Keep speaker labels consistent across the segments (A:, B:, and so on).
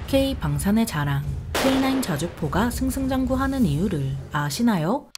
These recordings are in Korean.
A: K 방산의 자랑, K9 자주포가 승승장구하는 이유를 아시나요?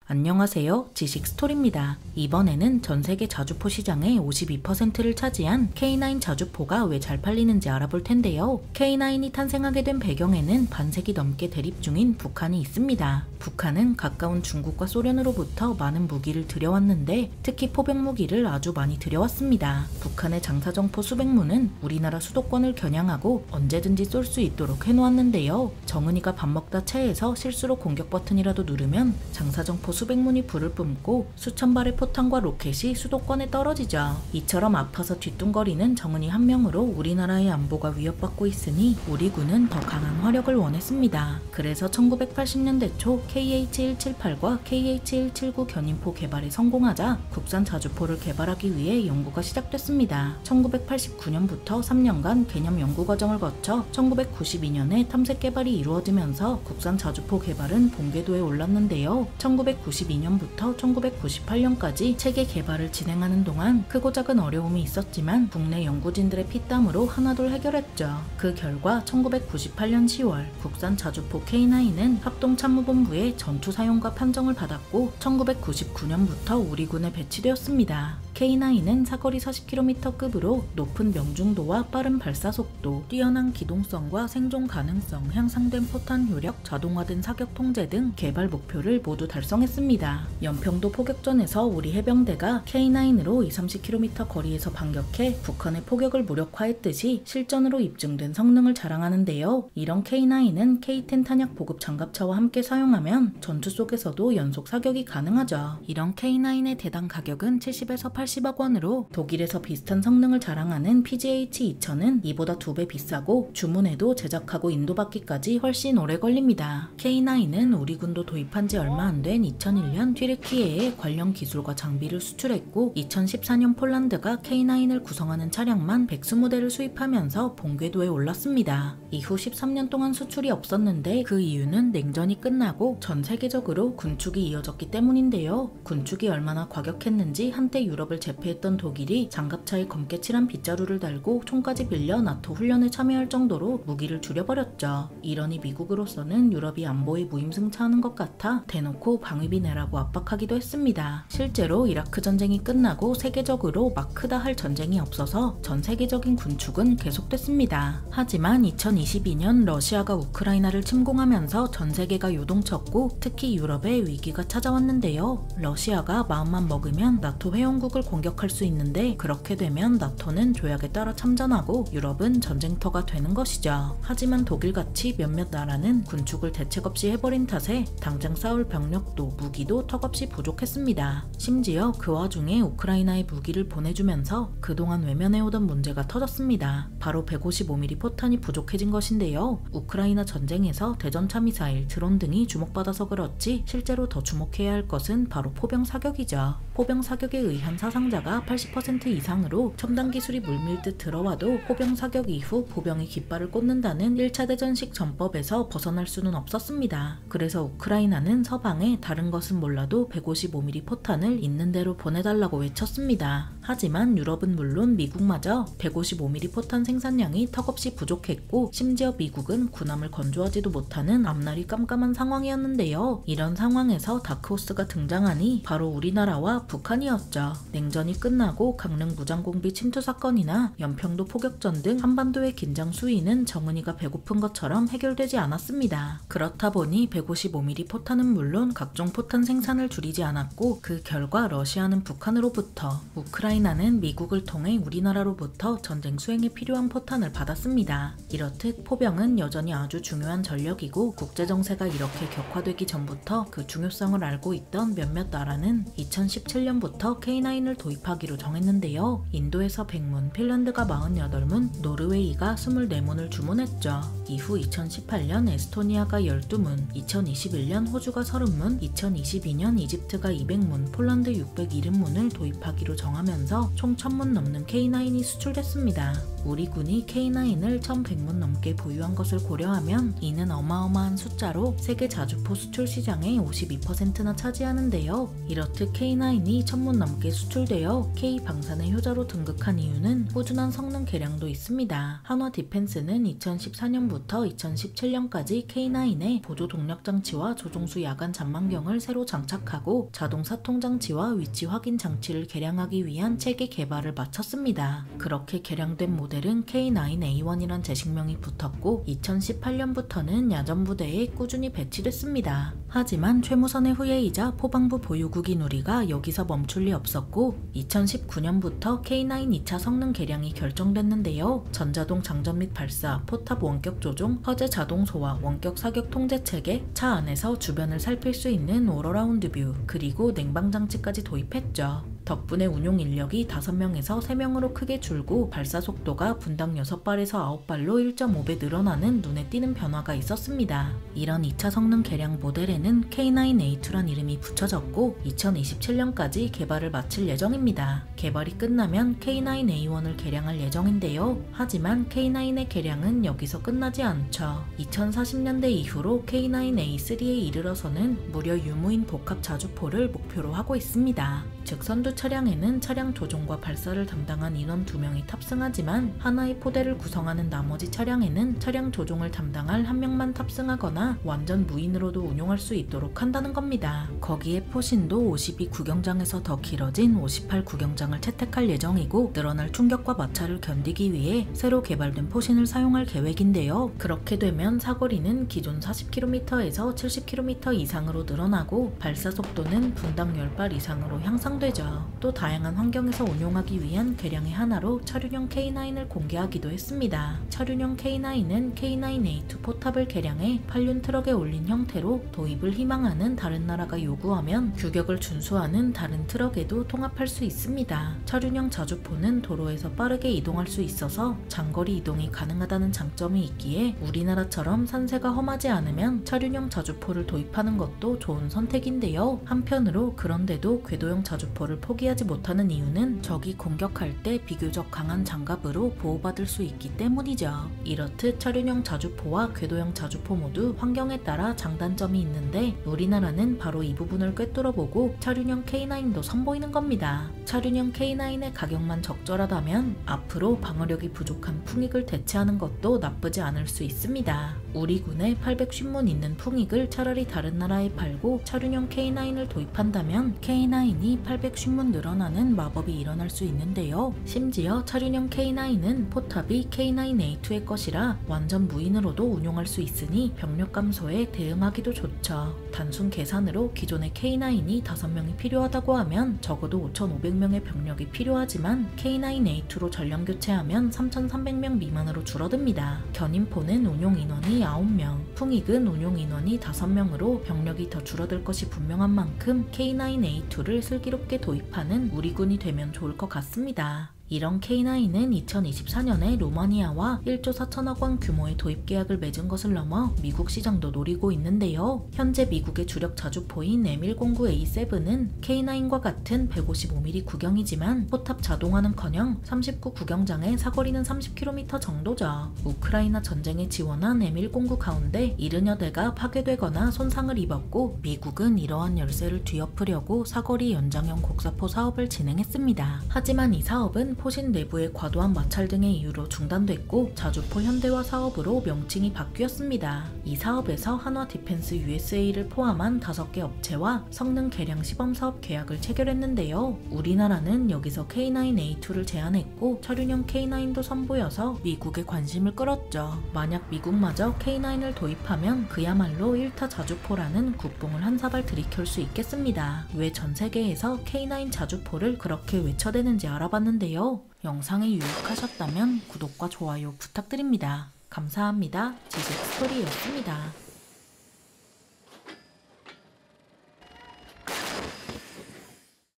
A: 안녕하세요. 지식스토리입니다. 이번에는 전세계 자주포 시장의 52%를 차지한 K9 자주포가 왜 잘 팔리는지 알아볼 텐데요. K9이 탄생하게 된 배경에는 반세기 넘게 대립 중인 북한이 있습니다. 북한은 가까운 중국과 소련으로부터 많은 무기를 들여왔는데 특히 포병 무기를 아주 많이 들여왔습니다. 북한의 장사정포 수백 문은 우리나라 수도권을 겨냥하고 언제든지 쏠 수 있도록 해놓았는데요. 정은이가 밥 먹다 체해서 실수로 공격 버튼이라도 누르면 장사정포 수백 문이 불을 뿜고 수천 발의 포탄과 로켓이 수도권에 떨어지죠. 이처럼 아파서 뒤뚱거리는 정은이 한 명으로 우리나라의 안보가 위협받고 있으니 우리 군은 더 강한 화력을 원했습니다. 그래서 1980년대 초 KH-178과 KH-179 견인포 개발에 성공하자 국산 자주포를 개발하기 위해 연구가 시작됐습니다. 1989년부터 3년간 개념 연구 과정을 거쳐 1992년에 탐색 개발이 이루어지면서 국산 자주포 개발은 본궤도에 올랐는데요. 1992년부터 1998년까지 체계 개발을 진행하는 동안 크고 작은 어려움이 있었지만 국내 연구진들의 피땀으로 하나둘 해결했죠. 그 결과 1998년 10월 국산 자주포 K9은 합동참모본부의 전투 사용과 판정을 받았고 1999년부터 우리 군에 배치되었습니다. K9은 사거리 40km급으로 높은 명중도와 빠른 발사속도, 뛰어난 기동성과 생존 가능성, 향상된 포탄 효력, 자동화된 사격 통제 등 개발 목표를 모두 달성했습니다. 연평도 포격전에서 우리 해병대가 K9으로 20-30km 거리에서 반격해 북한의 포격을 무력화했듯이 실전으로 입증된 성능을 자랑하는데요. 이런 K9은 K10 탄약 보급 장갑차와 함께 사용하면 전투 속에서도 연속 사격이 가능하죠. 이런 K9의 대당 가격은 70에서 80억 원으로 독일에서 비슷한 성능을 자랑하는 PGH-2000은 이보다 2배 비싸고 주문해도 제작하고 인도받기까지 훨씬 오래 걸립니다. K9은 우리 군도 도입한 지 얼마 안 된 2001년 튀르키예에 관련 기술과 장비를 수출했고 2014년 폴란드가 K9을 구성하는 차량만 120대를 수입하면서 본궤도에 올랐습니다. 이후 13년 동안 수출이 없었는데 그 이유는 냉전이 끝나고 전 세계적으로 군축이 이어졌기 때문인데요. 군축이 얼마나 과격했는지 한때 유럽을 제패했던 독일이 장갑차에 검게 칠한 빗자루를 달고 총까지 빌려 나토 훈련에 참여할 정도로 무기를 줄여버렸죠. 이러니 미국으로서는 유럽이 안보에 무임승차하는 것 같아 대놓고 방위비 내라고 압박하기도 했습니다. 실제로 이라크 전쟁이 끝나고 세계적으로 막 크다 할 전쟁이 없어서 전 세계적인 군축은 계속됐습니다. 하지만 2022년 러시아가 우크라이나를 침공하면서 전 세계가 요동쳤고 특히 유럽에 위기가 찾아왔는데요. 러시아가 마음만 먹으면 나토 회원국을 공격할 수 있는데 그렇게 되면 나토는 조약에 따라 참전하고 유럽은 전쟁터가 되는 것이죠. 하지만 독일같이 몇몇 나라는 군축을 대책 없이 해버린 탓에 당장 싸울 병력도 무기도 턱없이 부족했습니다. 심지어 그 와중에 우크라이나에 무기를 보내주면서 그동안 외면해오던 문제가 터졌습니다. 바로 155mm 포탄이 부족해진 것인데요. 우크라이나 전쟁에서 대전차 미사일, 드론 등이 주목받아서 그렇지 실제로 더 주목해야 할 것은 바로 포병 사격이죠. 포병 사격에 의한 사상자가 80% 이상으로 첨단 기술이 물밀듯 들어와도 포병 사격 이후 보병이 깃발을 꽂는다는 1차 대전식 전법에서 벗어날 수는 없었습니다. 그래서 우크라이나는 서방에 다른 것은 몰라도 155mm 포탄을 있는 대로 보내달라고 외쳤습니다. 하지만 유럽은 물론 미국마저 155mm 포탄 생산량이 턱없이 부족했고 심지어 미국은 군함을 건조하지도 못하는 앞날이 깜깜한 상황이었는데요. 이런 상황에서 다크호스가 등장하니 바로 우리나라와 북한이었죠. 냉전이 끝나고 강릉 무장공비 침투 사건이나 연평도 포격전 등 한반도의 긴장 수위는 정은이가 배고픈 것처럼 해결되지 않았습니다. 그렇다 보니 155mm 포탄은 물론 각종 포탄 생산을 줄이지 않았고 그 결과 러시아는 북한으로부터, 우크라이나는 미국을 통해 우리나라로부터 전쟁 수행에 필요한 포탄을 받았습니다. 이렇듯 포병은 여전히 아주 중요한 전력이고 국제정세가 이렇게 격화되기 전부터 그 중요성을 알고 있던 몇몇 나라는 2017년부터 K9을 K9을 도입하기로 정했는데요. 인도에서 100문, 핀란드가 48문, 노르웨이가 24문을 주문했죠. 이후 2018년 에스토니아가 12문, 2021년 호주가 30문, 2022년 이집트가 200문, 폴란드 670문을 도입하기로 정하면서 총 1000문 넘는 K9이 수출됐습니다. 우리 군이 K9을 1100문 넘게 보유한 것을 고려하면 이는 어마어마한 숫자로 세계 자주포 수출 시장의 52%나 차지하는데요. 이렇듯 K9이 1000문 넘게 수출되어 K 방산의 효자로 등극한 이유는 꾸준한 성능 개량도 있습니다. 한화 디펜스는 2014년부터 2017년까지 K9에 보조 동력 장치와 조종수 야간 잠망경을 새로 장착하고 자동 사통 장치와 위치 확인 장치를 개량하기 위한 체계 개발을 마쳤습니다. 그렇게 개량된 모델은 K9A1이란 제식명이 붙었고 2018년부터는 야전부대에 꾸준히 배치됐습니다. 하지만 최무선의 후예이자 포방부 보유국인 우리가 여기서 멈출 리 없었고 2019년부터 K9 2차 성능 개량이 결정됐는데요. 전자동 장전 및 발사, 포탑 원격 조종, 허재 자동 소화, 원격 사격 통제 체계, 차 안에서 주변을 살필 수 있는 올어라운드 뷰, 그리고 냉방 장치까지 도입했죠. 덕분에 운용 인력이 5명에서 3명으로 크게 줄고 발사 속도가 분당 6발에서 9발로 1.5배 늘어나는 눈에 띄는 변화가 있었습니다. 이런 2차 성능 개량 모델에는 K9A2란 이름이 붙여졌고 2027년까지 개발을 마칠 예정입니다. 개발이 끝나면 K9A1을 개량할 예정인데요. 하지만 K9의 개량은 여기서 끝나지 않죠. 2040년대 이후로 K9A3에 이르러서는 무려 유무인 복합 자주포를 목표로 하고 있습니다. 즉 선두 차량에는 차량 조종과 발사를 담당한 인원 2명이 탑승하지만 하나의 포대를 구성하는 나머지 차량에는 차량 조종을 담당할 1명만 탑승하거나 완전 무인으로도 운용할 수 있도록 한다는 겁니다. 거기에 포신도 52 구경장에서 더 길어진 58 구경장을 채택할 예정이고 늘어날 충격과 마찰을 견디기 위해 새로 개발된 포신을 사용할 계획인데요. 그렇게 되면 사거리는 기존 40km에서 70km 이상으로 늘어나고 발사 속도는 분당 10발 이상으로 향상되죠. 또 다양한 환경에서 운용하기 위한 개량의 하나로 차륜형 K9을 공개하기도 했습니다. 차륜형 K9은 K9A2 포탑을 개량해 8륜 트럭에 올린 형태로 도입을 희망하는 다른 나라가 요구하면 규격을 준수하는 다른 트럭에도 통합할 수 있습니다. 차륜형 자주포는 도로에서 빠르게 이동할 수 있어서 장거리 이동이 가능하다는 장점이 있기에 우리나라처럼 산세가 험하지 않으면 차륜형 자주포를 도입하는 것도 좋은 선택인데요. 한편으로 그런데도 궤도형 자주포를 포기하지 못하는 이유는 적이 공격할 때 비교적 강한 장갑으로 보호받을 수 있기 때문이죠. 이렇듯 차륜형 자주포와 궤도형 자주포 모두 환경에 따라 장단점이 있는데 우리나라는 바로 이 부분을 꿰뚫어보고 차륜형 K9도 선보이는 겁니다. 차륜형 K9의 가격만 적절하다면 앞으로 방어력이 부족한 풍익을 대체하는 것도 나쁘지 않을 수 있습니다. 우리 군에 850문 있는 풍익을 차라리 다른 나라에 팔고 차륜형 K9을 도입한다면 K9이 850문 늘어나는 마법이 일어날 수 있는데요. 심지어 차륜형 K9은 포탑이 K9A2의 것이라 완전 무인으로도 운용할 수 있으니 병력 감소에 대응하기도 좋죠. 단순 계산으로 기존의 K9이 5명이 필요하다고 하면 적어도 5,500명의 병력이 필요하지만 K9A2로 전량 교체하면 3,300명 미만으로 줄어듭니다. 견인포는 운용 인원이 9명, 풍익은 운용 인원이 5명으로 병력이 더 줄어들 것이 분명한 만큼 K9A2를 슬기롭게 도입하는 우리 군이 되면 좋을 것 같습니다. 이런 K9은 2024년에 루마니아와 1조 4천억 원 규모의 도입 계약을 맺은 것을 넘어 미국 시장도 노리고 있는데요. 현재 미국의 주력 자주포인 M109A7은 K9과 같은 155mm 구경이지만 포탑 자동화는커녕 39 구경장의 사거리는 30km 정도죠. 우크라이나 전쟁에 지원한 M109 가운데 70여 대가 파괴되거나 손상을 입었고 미국은 이러한 열세를 뒤엎으려고 사거리 연장형 곡사포 사업을 진행했습니다. 하지만 이 사업은 포신 내부의 과도한 마찰 등의 이유로 중단됐고 자주포 현대화 사업으로 명칭이 바뀌었습니다. 이 사업에서 한화 디펜스 USA를 포함한 5개 업체와 성능 개량 시범 사업 계약을 체결했는데요. 우리나라는 여기서 K9A2를 제안했고 차륜형 K9도 선보여서 미국의 관심을 끌었죠. 만약 미국마저 K9을 도입하면 그야말로 1타 자주포라는 국뽕을 한 사발 들이킬 수 있겠습니다. 왜 전 세계에서 K9 자주포를 그렇게 외쳐대는지 알아봤는데요. 영상이 유익하셨다면 구독과 좋아요 부탁드립니다. 감사합니다. 지식 스토리였습니다.